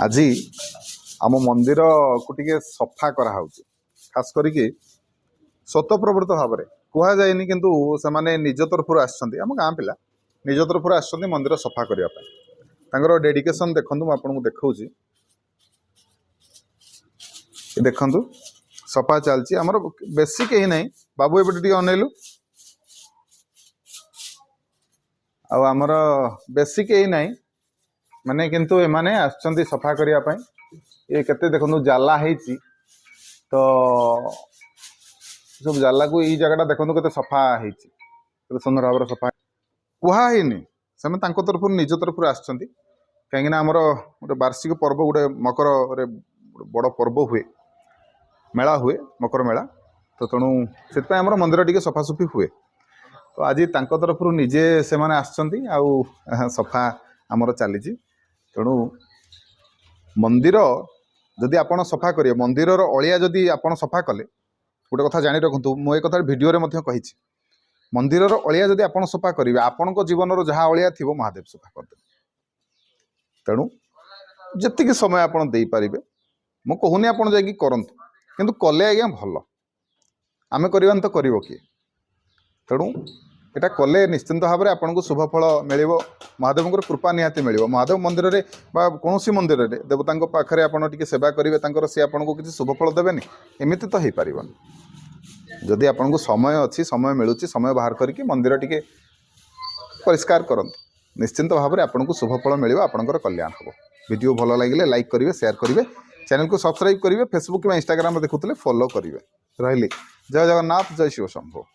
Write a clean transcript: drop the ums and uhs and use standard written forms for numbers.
आज आम मंदिर को टिके सफा करा खास करके स्वतःप्रवृत्त भाव में कह जाए कि से निज तरफ आम गाँ पिला निज तरफ आस मंदिर सफा करने डेडिकेशन देखो आपको देखा देखु सफा चलती आमर बेसी कहीं ना बाबू एपटे अनेलु आमर बेसी कहीं ना माने किंतु एमाने आछंती सफा करने ये केते देखो जाला है तो सब जाला को ई जगह देखो केते सफा है सुंदर भाव सफा कहुनी से तरफ निज तरफ आछंती कहीं आमर गोटे वार्षिक पर्व गोटे मकर बड़ पर्व हुए मेला हुए मकर मेला तो तेणु से आमर मंदिर टी सफासफी हुए तो आज तरफ निजे से आछंती आउ सफा आमर चली तेणु मंदिर जदि आपण सफा करिए मंदिर अलिया जदि आपण सफा कले गोटे कथा जानी रखु मु एक कथा वीडियो रे मध्य कही मंदिर अलिया जदि आपण सफा करेंगे आपण जीवन जहाँ अलिया थी महादेव सफा करदे तेणु जी समय आप पारे मु कहूनी आप करतु किंतु कले आज्ञा भल आम करवा तो कर किए तेणु यहाँ कले निश्चिंत भाव में आपको शुभ फल मिल महादेव कृपा निहाती मिल महादेव मंदिर में कौन मंदिर में देवता पाखे आप सेवा करेंगे सी आपको किसी शुभ फल देवेनि एमती तो हो पार जदि आपको समय अच्छी समय मिलूँ समय बाहर करके मंदिर टी परिष्कार करंतु निश्चिंत भाव में आपको शुभ फल मिल आपंकर कल्याण हम वीडियो भल लगे लाइक करेंगे शेयर करेंगे चैनल को सब्सक्राइब करेंगे फेसबुक में इंस्टाग्राम देखुले फॉलो करेंगे रही जय जगन्नाथ जय शिव शंभु।